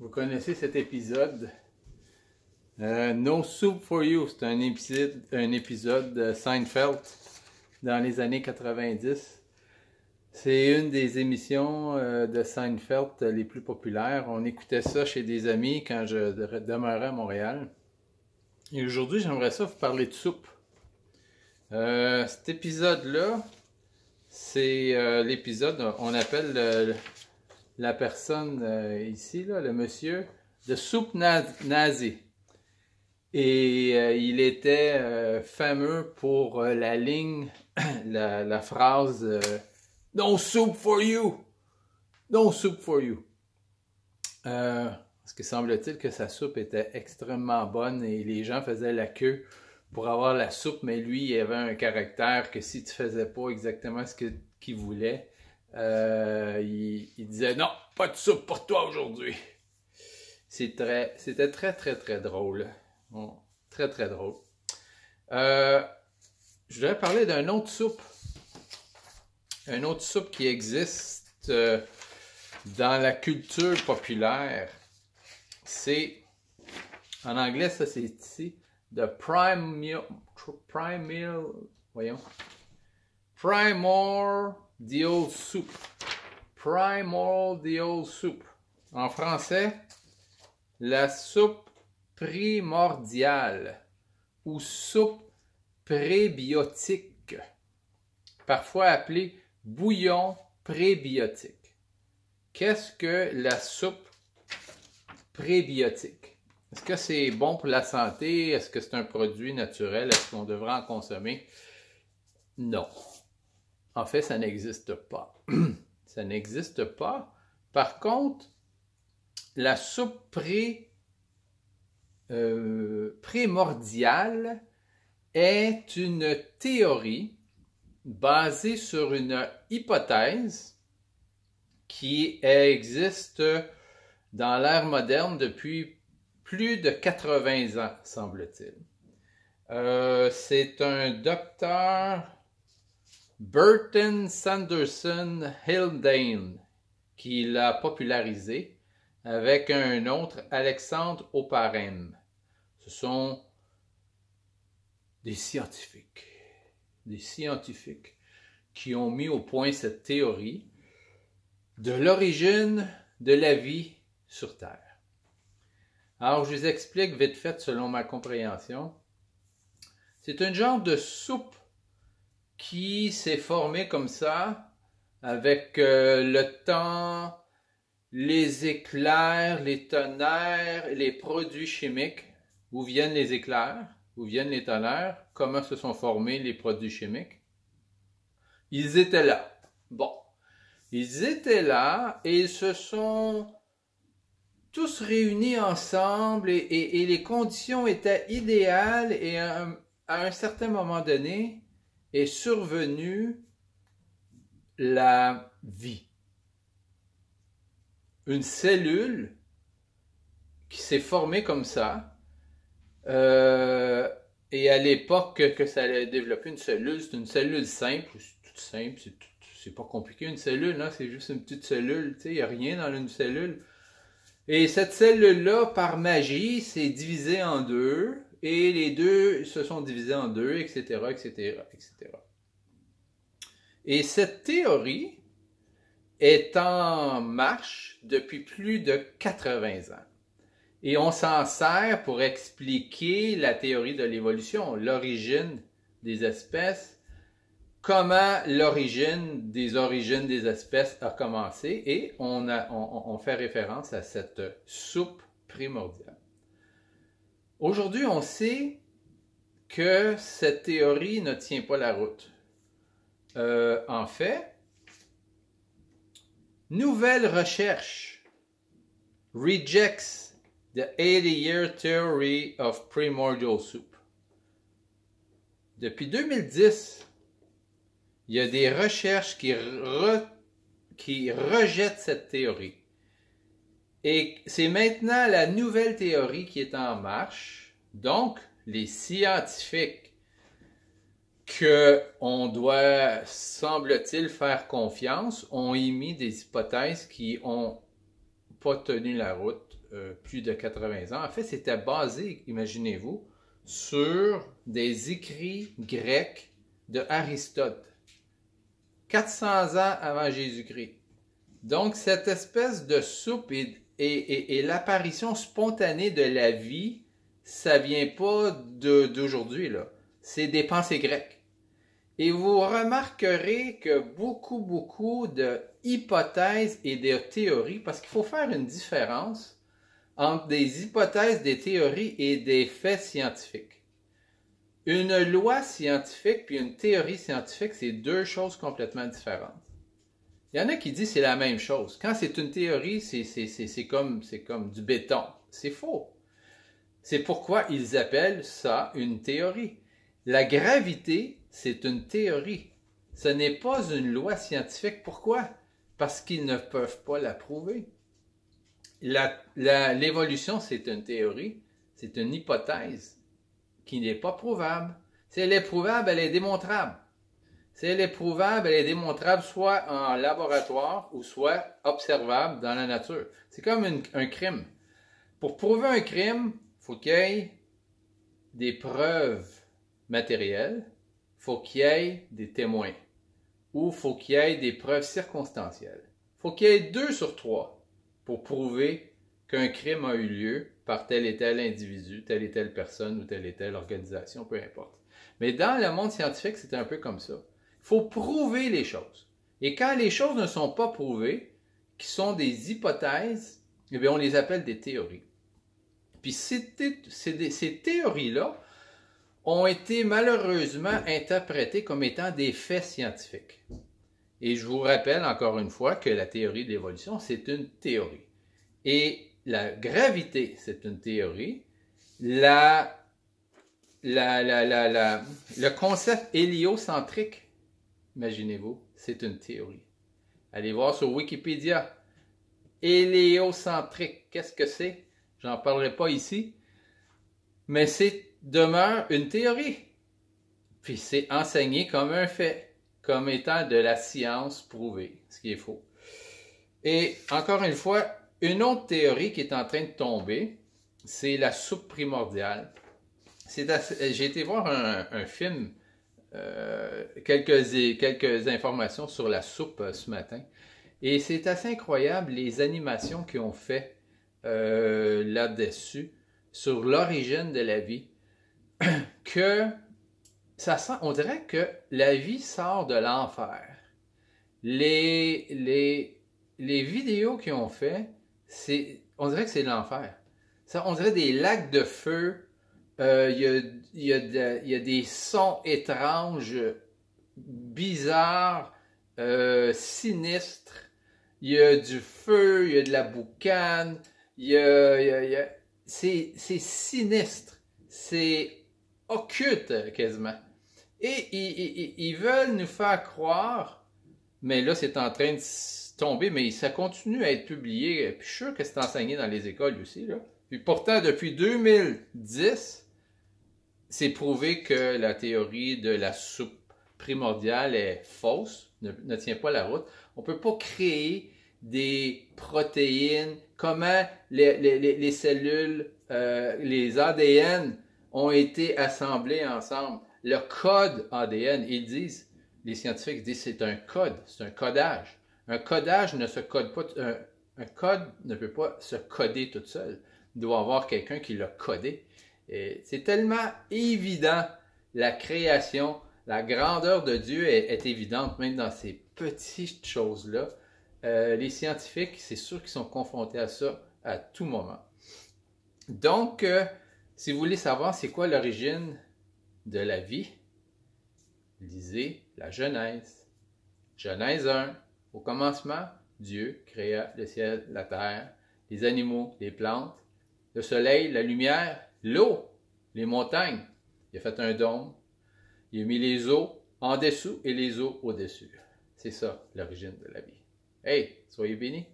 Vous connaissez cet épisode. No Soup for You, c'est un épisode de Seinfeld dans les années 90. C'est une des émissions de Seinfeld les plus populaires. On écoutait ça chez des amis quand je demeurais à Montréal. Et aujourd'hui, j'aimerais ça vous parler de soupe. Cet épisode-là, c'est l'épisode, on appelle la personne ici, là, le monsieur, de Soup Nazi. Et il était fameux pour la ligne, la phrase No soup for you! No soup for you! Parce que semble-t-il que sa soupe était extrêmement bonne et les gens faisaient la queue pour avoir la soupe, mais lui, il avait un caractère que si tu faisais pas exactement ce qu'il voulait, il disait non, pas de soupe pour toi aujourd'hui. C'était très drôle. Bon, très drôle. Je voudrais parler d'une autre soupe. Une autre soupe qui existe dans la culture populaire. C'est, en anglais, ça c'est ici, the primordial soup. Primordial soup. En français, la soupe primordiale ou soupe prébiotique, parfois appelée bouillon prébiotique. Qu'est-ce que la soupe prébiotique? Est-ce que c'est bon pour la santé? Est-ce que c'est un produit naturel? Est-ce qu'on devrait en consommer? Non. En fait, ça n'existe pas. Ça n'existe pas. Par contre, la soupe primordiale est une théorie basée sur une hypothèse qui existe dans l'ère moderne depuis plus de 80 ans, semble-t-il. C'est un docteur Burton Sanderson Haldane qui l'a popularisé avec un autre, Alexandre Oparin. Ce sont des scientifiques qui ont mis au point cette théorie de l'origine de la vie sur Terre. Alors, je vous explique vite fait selon ma compréhension. C'est un genre de soupe qui s'est formée comme ça avec le temps, les éclairs, les tonnerres, les produits chimiques. Où viennent les éclairs? Où viennent les tonnerres? Comment se sont formés les produits chimiques? Ils étaient là. Bon. Ils étaient là et ils se sont tous réunis ensemble et les conditions étaient idéales et à un certain moment donné est survenue la vie. Une cellule qui s'est formée comme ça. Et à l'époque que ça allait développer une cellule, c'est une cellule simple, c'est tout simple, c'est pas compliqué une cellule, hein, c'est juste une petite cellule, tu sais, il n'y a rien dans une cellule. Et cette cellule-là, par magie, s'est divisée en deux, et les deux se sont divisés en deux, etc. Et cette théorie est en marche depuis plus de 80 ans. Et on s'en sert pour expliquer la théorie de l'évolution, l'origine des espèces, comment l'origine des espèces a commencé, et on fait référence à cette soupe primordiale. Aujourd'hui, on sait que cette théorie ne tient pas la route. En fait, nouvelle recherche rejects The 80-Year Theory of Primordial Soup. Depuis 2010, il y a des recherches qui rejettent cette théorie. Et c'est maintenant la nouvelle théorie qui est en marche. Donc, les scientifiques qu'on doit, semble-t-il, faire confiance ont émis des hypothèses qui n'ont pas tenu la route plus de 80 ans. En fait, c'était basé, imaginez-vous, sur des écrits grecs de Aristote, 400 ans avant Jésus-Christ. Donc, cette espèce de soupe et l'apparition spontanée de la vie, ça vient pas d'aujourd'hui, là. C'est des pensées grecques. Et vous remarquerez que beaucoup de hypothèses et de théories, parce qu'il faut faire une différence entre des hypothèses, des théories et des faits scientifiques. Une loi scientifique puis une théorie scientifique, c'est deux choses complètement différentes. Il y en a qui disent que c'est la même chose. Quand c'est une théorie, c'est comme du béton. C'est faux. C'est pourquoi ils appellent ça une théorie. La gravité, c'est une théorie. Ce n'est pas une loi scientifique. Pourquoi? Parce qu'ils ne peuvent pas la prouver. L'évolution, c'est une théorie. C'est une hypothèse qui n'est pas prouvable. Si elle est prouvable, elle est démontrable. Si elle est prouvable, elle est démontrable soit en laboratoire ou soit observable dans la nature. C'est comme un crime. Pour prouver un crime, il faut qu'il y ait des preuves matérielles, il faut qu'il y ait des témoins, ou il faut qu'il y ait des preuves circonstancielles. Il faut qu'il y ait 2 sur 3 pour prouver qu'un crime a eu lieu par tel et tel individu, telle et telle personne ou telle et telle organisation, peu importe. Mais dans le monde scientifique, c'est un peu comme ça. Il faut prouver les choses. Et quand les choses ne sont pas prouvées, qui sont des hypothèses, eh bien, on les appelle des théories. Puis ces théories-là ont été malheureusement interprétées comme étant des faits scientifiques. Et je vous rappelle encore une fois que la théorie de l'évolution, c'est une théorie. Et la gravité, c'est une théorie. Le concept héliocentrique, imaginez-vous, c'est une théorie. Allez voir sur Wikipédia. Héliocentrique, qu'est-ce que c'est? J'en parlerai pas ici. Mais demeure une théorie. Puis c'est enseigné comme un fait, comme étant de la science prouvée, ce qui est faux. Et encore une fois, une autre théorie qui est en train de tomber, c'est la soupe primordiale. J'ai été voir un film, quelques informations sur la soupe ce matin. Et c'est assez incroyable les animations qu'ils ont fait là-dessus, sur l'origine de la vie, que on dirait que la vie sort de l'enfer. Les vidéos qu'ils ont fait, on dirait que c'est l'enfer. On dirait des lacs de feu. Il y a des sons étranges, bizarres, sinistres. Il y a du feu, il y a de la boucane. C'est sinistre. C'est occulte quasiment. Et ils veulent nous faire croire, mais là c'est en train de tomber, mais ça continue à être publié, puis je suis sûr que c'est enseigné dans les écoles aussi, là. Puis pourtant, depuis 2010, c'est prouvé que la théorie de la soupe primordiale est fausse, ne tient pas la route. On ne peut pas créer des protéines, comment les cellules, les ADN ont été assemblés ensemble. Le code ADN, les scientifiques disent c'est un code, c'est un codage. Un codage ne se code pas, un code ne peut pas se coder tout seul. Il doit y avoir quelqu'un qui l'a codé. C'est tellement évident, la création, la grandeur de Dieu est évidente, même dans ces petites choses-là. Les scientifiques, c'est sûr qu'ils sont confrontés à ça à tout moment. Donc, si vous voulez savoir c'est quoi l'origine de la vie, lisez la Genèse. Genèse 1. Au commencement, Dieu créa le ciel, la terre, les animaux, les plantes, le soleil, la lumière, l'eau, les montagnes. Il a fait un dôme. Il a mis les eaux en dessous et les eaux au-dessus. C'est ça l'origine de la vie. Hey, soyez bénis.